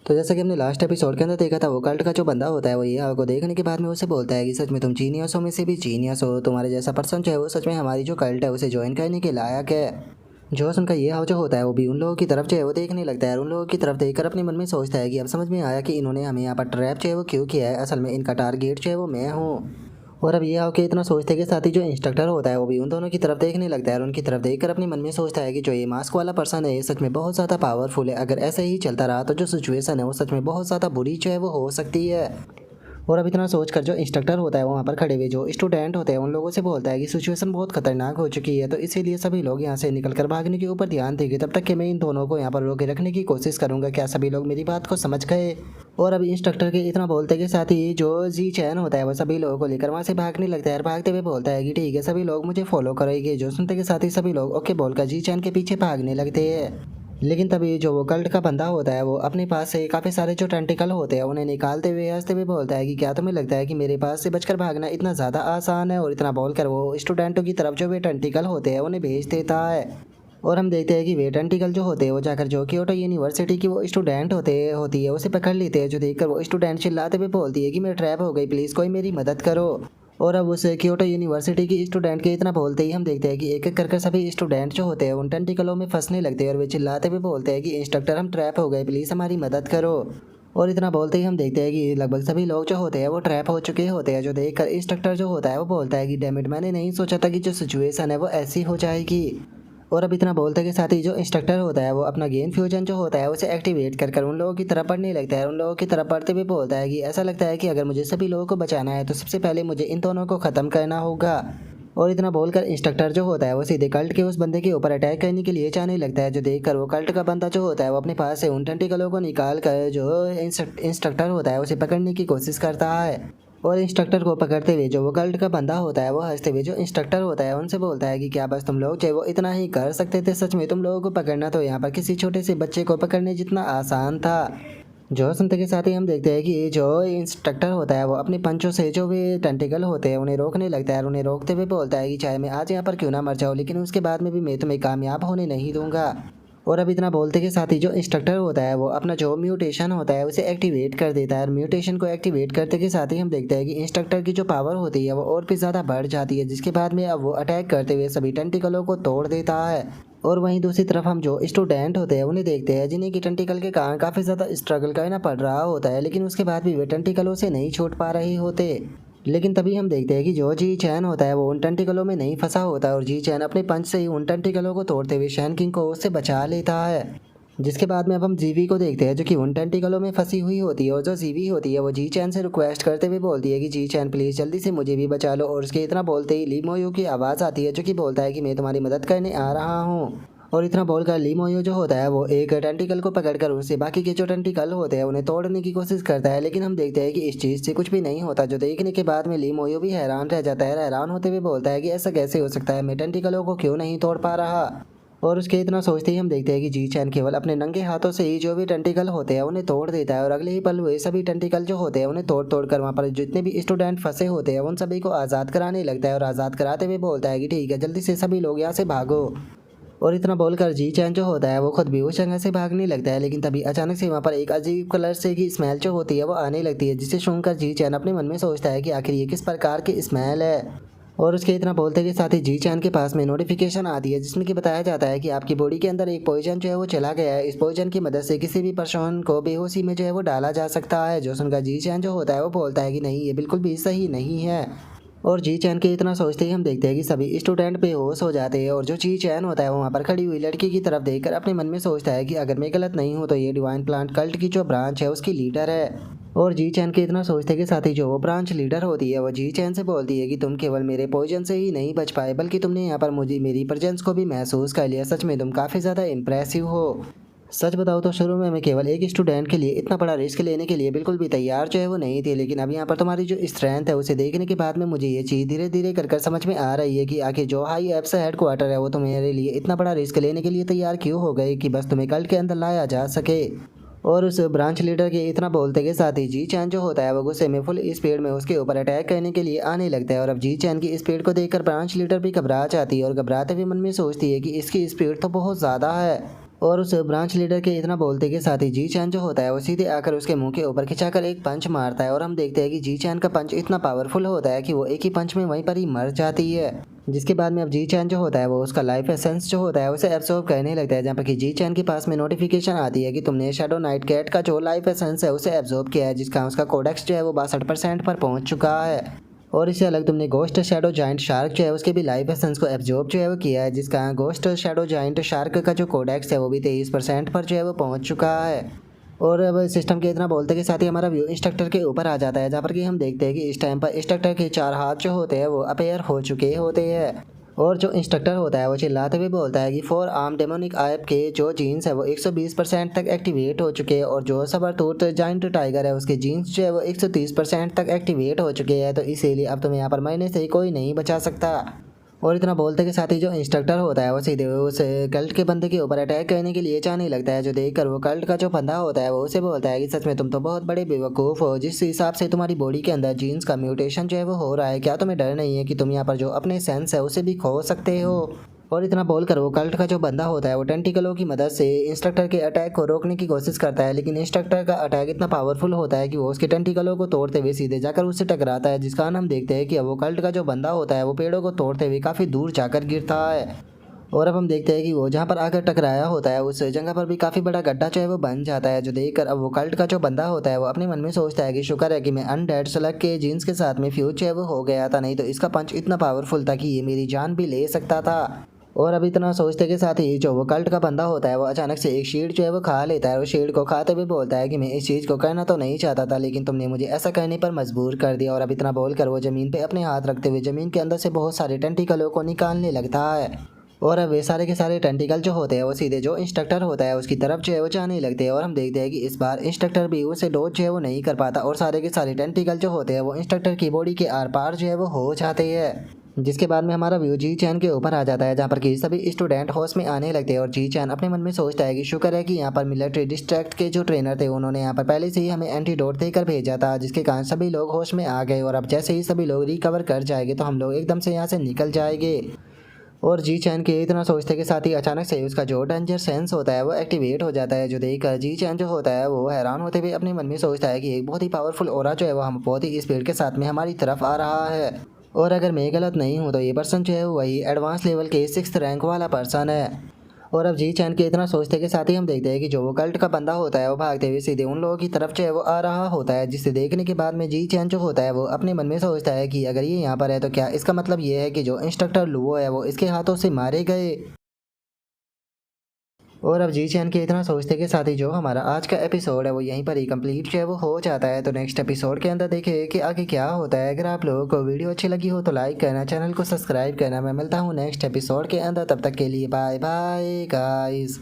तो जैसा कि हमने लास्ट एपिसोड के अंदर देखा था, वो कल्ट का जो बंदा होता है वो ये को देखने के बाद में उसे बोलता है कि सच में तुम जीनियसों में से भी जीनियस हो, तुम्हारे जैसा पर्सन जो है वो सच में हमारी जो कल्ट है उसे ज्वाइन करने के लायक है। जोश उनका ये हाव जो होता है वो भी उन लोगों की तरफ जो है वो देखने लगता है और उन लोगों की तरफ देखकर अपने मन में सोचता है कि अब समझ में आया कि इन्होंने हमें यहाँ पर ट्रैप जो है वो क्यों किया है। असल में इनका टारगेट जो है वो मैं हूँ। और अब ये हाव के इतना सोचते के साथ ही जो इंस्ट्रक्टर होता है वो भी उन दोनों की तरफ देखने लगता है और उनकी तरफ देखकर अपने मन में सोचता है कि जो ये मास्क वाला पर्सन है ये सच में बहुत ज़्यादा पावरफुल है। अगर ऐसे ही चलता रहा तो जो सिचुएशन है वो सच में बहुत ज़्यादा बुरी जो है वो हो सकती है। और अब इतना सोचकर जो इंस्ट्रक्टर होता है वो वहाँ पर खड़े हुए जो स्टूडेंट होते हैं उन लोगों से बोलता है कि सिचुएशन बहुत खतरनाक हो चुकी है, तो इसीलिए सभी लोग यहाँ से निकलकर भागने के ऊपर ध्यान देंगे, तब तक कि मैं इन दोनों को यहाँ पर रोके रखने की कोशिश करूँगा। क्या सभी लोग मेरी बात को समझ गए? और अब इंस्ट्रक्टर के इतना बोलते के साथ ही जो जी चैन होता है वो सभी लोगों को लेकर वहाँ से भागने लगता है और भागते हुए बोलता है कि ठीक है सभी लोग मुझे फॉलो करेंगे। जो सुनते के साथ ही सभी लोग ओके बोलकर जी चैन के पीछे भागने लगते हैं। लेकिन तभी जो वो कल्ट का बंदा होता है वो अपने पास से काफ़ी सारे जो टेंटिकल होते हैं उन्हें निकालते हुए हंसते हुए बोलता है कि क्या तुम्हें लगता है कि मेरे पास से बचकर भागना इतना ज़्यादा आसान है? और इतना बोलकर वो स्टूडेंटों की तरफ जो वे टेंटिकल होते हैं उन्हें भेज देता है। और हम देखते हैं कि वे टेंटिकल जो होते हैं वो जाकर जो क्योटो यूनिवर्सिटी की वो स्टूडेंट होती है उसे पकड़ लेते हैं, जो देखकर वो स्टूडेंट चिल्लाते हुए बोलती है कि मैं ट्रैप हो गई, प्लीज़ कोई मेरी मदद करो। और अब उस क्योटो यूनिवर्सिटी की स्टूडेंट के इतना बोलते ही हम देखते हैं कि एक एक करके सभी स्टूडेंट जो होते हैं उन टेंटिकलों में फंसने लगते हैं और वे चिल्लाते हुए बोलते हैं कि इंस्ट्रक्टर हम ट्रैप हो गए, प्लीज़ हमारी मदद करो। और इतना बोलते ही हम देखते हैं कि लगभग सभी लोग जो होते हैं वो ट्रैप हो चुके होते हैं, जो देखकर इंस्ट्रक्टर जो होता है वो बोलता है कि डैमिट मैंने नहीं सोचा था कि जो सिचुएशन है वो ऐसी हो जाएगी। और अब इतना बोलते के साथ ही जो इंस्ट्रक्टर होता है वो अपना गेन फ्यूजन जो होता है उसे एक्टिवेट कर उन लोगों की तरफ बढ़ने लगता है। उन लोगों की तरफ बढ़ते हुए बोलता है कि ऐसा लगता है कि अगर मुझे सभी लोगों को बचाना है तो सबसे पहले मुझे इन दोनों को ख़त्म करना होगा। और इतना बोलकर इंस्ट्रक्टर जो होता है वो सीधे कल्ट के उस बंदे के ऊपर अटैक करने के लिए जाने लगता है, जो देखकर वो कल्ट का बंदा जो होता है वो अपने पास से उन टेंटिकलों को निकाल कर जो इंस्ट्रक्टर होता है उसे पकड़ने की कोशिश करता है। और इंस्ट्रक्टर को पकड़ते हुए जो वो कल्ट का बंदा होता है वो हंसते हुए जो इंस्ट्रक्टर होता है उनसे बोलता है कि क्या बस तुम लोग चाहे वो इतना ही कर सकते थे? सच में तुम लोगों को पकड़ना तो यहाँ पर किसी छोटे से बच्चे को पकड़ने जितना आसान था। जो सुनते के साथ ही हम देखते हैं कि जो इंस्ट्रक्टर होता है वो अपने पंचों से जो भी टेंटिकल होते हैं उन्हें रोकने लगता है और उन्हें रोकते हुए बोलता है कि चाहे मैं आज यहाँ पर क्यों ना मर जाऊँ, लेकिन उसके बाद में भी मैं तुम्हें कामयाब होने नहीं दूंगा। और अब इतना बोलते के साथ ही जो इंस्ट्रक्टर होता है वो अपना जो म्यूटेशन होता है उसे एक्टिवेट कर देता है और म्यूटेशन को एक्टिवेट करते के साथ ही हम देखते हैं कि इंस्ट्रक्टर की जो पावर होती है वो और भी ज़्यादा बढ़ जाती है, जिसके बाद में अब वो अटैक करते हुए सभी टेंटिकलों को तोड़ देता है। और वहीं दूसरी तरफ हम जो स्टूडेंट होते हैं उन्हें देखते हैं जिन्हें की टेंटिकल के कारण काफ़ी ज़्यादा स्ट्रगल करना पड़ रहा होता है, लेकिन उसके बाद भी वे टेंटिकलों से नहीं छूट पा रहे होते। लेकिन तभी हम देखते हैं कि जो जी चैन होता है वो उन टेंटिकलों में नहीं फंसा होता है और जी चैन अपने पंच से ही उन टेंटिकलों को तोड़ते हुए शैन किंग को उससे बचा लेता है। जिसके बाद में अब हम जीवी को देखते हैं जो कि उन टेंटिकलों में फंसी हुई होती है और जो जीवी होती है वो जी चैन से रिक्वेस्ट करते हुए बोलती है कि जी चैन प्लीज़ जल्दी से मुझे भी बचा लो। और उसके इतना बोलते ही ली मोयो की आवाज़ आती है जो कि बोलता है कि मैं तुम्हारी मदद करने आ रहा हूँ। और इतना बोलकर ली मोयो जो होता है वो एक टेंटिकल को पकड़कर उससे बाकी के जो टेंटिकल होते हैं उन्हें तोड़ने की कोशिश करता है, लेकिन हम देखते हैं कि इस चीज़ से कुछ भी नहीं होता, जो देखने के बाद में ली मोयो भी हैरान रह जाता है। हैरान होते हुए बोलता है कि ऐसा कैसे हो सकता है, मैं टेंटिकलों को क्यों नहीं तोड़ पा रहा। और उसके इतना सोचते ही हम देखते हैं कि जी चैन केवल अपने नंगे हाथों से ही जो भी टेंटिकल होते हैं उन्हें तोड़ देता है और अगले ही पल वे सभी टेंटिकल जो होते हैं उन्हें तोड़ तोड़ कर वहाँ पर जितने भी स्टूडेंट फंसे होते हैं उन सभी को आज़ाद कराने लगता है और आज़ाद कराते हुए बोलता है कि ठीक है जल्दी से सभी लोग यहाँ से भागो। और इतना बोलकर जी चैन जो होता है वो खुद भी उस जगह से भागने लगता है, लेकिन तभी अचानक से वहाँ पर एक अजीब कलर से की स्मेल जो होती है वो आने लगती है, जिसे सुनकर जी चैन अपने मन में सोचता है कि आखिर ये किस प्रकार की स्मेल है। और उसके इतना बोलते के साथ ही जी चैन के पास में नोटिफिकेशन आती है जिसमें कि बताया जाता है कि आपकी बॉडी के अंदर एक पॉइजन जो है वो चला गया है। इस पॉइजन की मदद से किसी भी पर्सन को बेहोशी में जो है वो डाला जा सकता है। जो सुनकर जी चैन जो होता है वो बोलता है कि नहीं ये बिल्कुल भी सही नहीं है। और जी चैन के इतना सोचते ही हम देखते हैं कि सभी स्टूडेंट बेहोश हो जाते हैं और जो जी चैन होता है वो वहाँ पर खड़ी हुई लड़की की तरफ देखकर अपने मन में सोचता है कि अगर मैं गलत नहीं हूँ तो ये डिवाइन प्लांट कल्ट की जो ब्रांच है उसकी लीडर है। और जी चैन के इतना सोचते के साथ ही जो वो ब्रांच लीडर होती है वो जी चैन से बोलती है कि तुम केवल मेरे पॉइजन से ही नहीं बच पाए बल्कि तुमने यहाँ पर मुझे मेरी प्रेजेंस को भी महसूस कर लिया, सच में तुम काफ़ी ज़्यादा इम्प्रेसिव हो। सच बताओ तो शुरू में मैं केवल एक स्टूडेंट के लिए इतना बड़ा रिस्क लेने के लिए बिल्कुल भी तैयार जो है वो नहीं थी, लेकिन अब यहाँ पर तुम्हारी जो स्ट्रेंथ है उसे देखने के बाद में मुझे ये चीज़ धीरे धीरे कर समझ में आ रही है कि आखिर जो हाई एप्स हेड क्वार्टर है वो तुम्हारे लिए इतना बड़ा रिस्क लेने के लिए तैयार क्यों हो गए कि बस तुम्हें कल्ट के अंदर लाया जा सके। और उस ब्रांच लीडर के इतना बोलते के साथ ही जी चैन जो होता है वो गुस्से में फुल स्पीड में उसके ऊपर अटैक करने के लिए आने लगता है। और अब जी चैन की स्पीड को देखकर ब्रांच लीडर भी घबरा जाती है और घबराते हुए मन में सोचती है कि इसकी स्पीड तो बहुत ज़्यादा है। और उस ब्रांच लीडर के इतना बोलते के साथ ही जी चैन जो होता है वो सीधे आकर उसके मुंह के ऊपर खिंचाकर एक पंच मारता है और हम देखते हैं कि जी चैन का पंच इतना पावरफुल होता है कि वो एक ही पंच में वहीं पर ही मर जाती है। जिसके बाद में अब जी चैन जो होता है वो उसका लाइफ एसेंस जो होता है उसे एब्सॉर्ब करने लगता है, जहाँ पर कि जी चैन के पास में नोटिफिकेशन आती है कि तुमने शैडो नाइट कैट का जो लाइफ एसेंस है उसे एब्सॉर्ब किया है, जिसका उसका कोडेक्स जो है वो 62% पर पहुंच चुका है। और इससे अलग तुमने गोस्ट शैडो जाइंट शार्क जो है उसके भी लाइफ एसेंस को एब्जॉर्ब जो है वो किया है, जिसका गोस्ट शैडो जाइंट शार्क का जो कोडेक्स है वो भी 23% पर जो है वो पहुंच चुका है। और अब सिस्टम के इतना बोलते के साथ ही हमारा व्यू इंस्ट्रक्टर के ऊपर आ जाता है, जहाँ पर कि हम देखते हैं कि इस टाइम पर इंस्ट्रक्टर के 4 हाथ जो होते हैं वो अपेयर हो चुके होते हैं। और जो इंस्ट्रक्टर होता है वो चिल्लाते हुए बोलता है कि 4 आर्म डेमोनिक आइप के जो जीन्स है वो 120% तक एक्टिवेट हो चुके हैं, और जो सबर टूथ जाइंट टाइगर है उसके जीन्स जो है वो 130% तक एक्टिवेट हो चुके हैं, तो इसीलिए अब तुम्हें यहाँ पर मरने से कोई नहीं बचा सकता। और इतना बोलते के साथ ही जो इंस्ट्रक्टर होता है वो सीधे उस कल्ट के बंदे के ऊपर अटैक करने के लिए जाने लगता है, जो देखकर वो कल्ट का जो बंदा होता है वो उसे बोलता है कि सच में तुम तो बहुत बड़े बेवकूफ़ हो, जिस हिसाब से तुम्हारी बॉडी के अंदर जीन्स का म्यूटेशन जो है वो हो रहा है, क्या तुम्हें डर नहीं है कि तुम यहाँ पर जो अपने सेंस है उसे भी खो सकते हो। और इतना बोलकर वो कल्ट का जो बंदा होता है वो टेंटिकलों की मदद से इंस्ट्रक्टर के अटैक को रोकने की कोशिश करता है, लेकिन इंस्ट्रक्टर का अटैक इतना पावरफुल होता है कि वो उसके टेंटिकलों को तोड़ते हुए सीधे जाकर उससे टकराता है, जिस कारण हम देखते हैं कि अब वो कल्ट का जो बंदा होता है वो पेड़ों को तोड़ते हुए काफ़ी दूर जाकर गिरता है। और अब हम देखते हैं कि वो जहाँ पर आकर टकराया होता है उस जगह पर भी काफ़ी बड़ा गड्ढा जो है वो बन जाता है, जो देखकर अब वो कल्ट का जो बंदा होता है वो अपने मन में सोचता है कि शुक्र है कि मैं अनडेड स्लग के जीन्स के साथ में फ्यूज जो है वो हो गया था, नहीं तो इसका पंच इतना पावरफुल था कि ये मेरी जान भी ले सकता था। और अब इतना सोचते के साथ ही जो वो कल्ट का बंदा होता है वो अचानक से एक शील्ड जो है वो खा लेता है, और शील्ड को खाते हुए बोलता है कि मैं इस चीज़ को करना तो नहीं चाहता था, लेकिन तुमने मुझे ऐसा करने पर मजबूर कर दिया। और अब इतना बोलकर वो ज़मीन पे अपने हाथ रखते हुए ज़मीन के अंदर से बहुत सारे टेंटिकलों को निकालने लगता है। और अब वे सारे के सारे टेंटिकल जो होते हैं वो सीधे जो इंस्ट्रक्टर होता है उसकी तरफ जो है वो जाने लगते हैं, और हम देखते हैं कि इस बार इंस्ट्रक्टर भी उसे डोज जो है वो नहीं कर पाता, और सारे के सारे टेंटिकल जो होते हैं वो इंस्ट्रक्टर की बॉडी के आर पार जो है वो हो जाते हैं। जिसके बाद में हमारा व्यू जी चैन के ऊपर आ जाता है, जहाँ पर कि सभी स्टूडेंट होश में आने लगते हैं, और जी चैन अपने मन में सोचता है कि शुक्र है कि यहाँ पर मिलिट्री डिस्ट्रैक्ट के जो ट्रेनर थे उन्होंने यहाँ पर पहले से ही हमें एंटीडोट देकर भेजा था, जिसके कारण सभी लोग होश में आ गए, और अब जैसे ही सभी लोग रिकवर कर जाएंगे तो हम लोग एकदम से यहाँ से निकल जाएंगे। और जी चैन के इतना सोचते के साथ ही अचानक से उसका जो डेंजर सेंस होता है वो एक्टिवेट हो जाता है, जो देखकर जी चैन जो होता है वो हैरान होते हुए अपने मन में सोचता है कि एक बहुत ही पावरफुल ऑरा जो है वो हम बहुत ही स्पीड के साथ में हमारी तरफ आ रहा है। और अगर मैं गलत नहीं हूँ तो ये पर्सन जो है वही एडवांस लेवल के 6th रैंक वाला पर्सन है। और अब जी चैन के इतना सोचते के साथ ही हम देखते हैं कि जो वो कल्ट का बंदा होता है वो भागते हुए सीधे उन लोगों की तरफ जो है वो आ रहा होता है, जिसे देखने के बाद में जी चैन जो होता है वो अपने मन में सोचता है कि अगर ये यहाँ पर है तो क्या इसका मतलब ये है कि जो इंस्ट्रक्टर लुओ है वो इसके हाथों से मारे गए। और अब जी चैन के इतना सोचते के साथ ही जो हमारा आज का एपिसोड है वो यहीं पर ही कंप्लीट जो है वो हो जाता है। तो नेक्स्ट एपिसोड के अंदर देखें कि आगे क्या होता है। अगर आप लोगों को वीडियो अच्छी लगी हो तो लाइक करना, चैनल को सब्सक्राइब करना। मैं मिलता हूँ नेक्स्ट एपिसोड के अंदर, तब तक के लिए बाय बाय गाइस।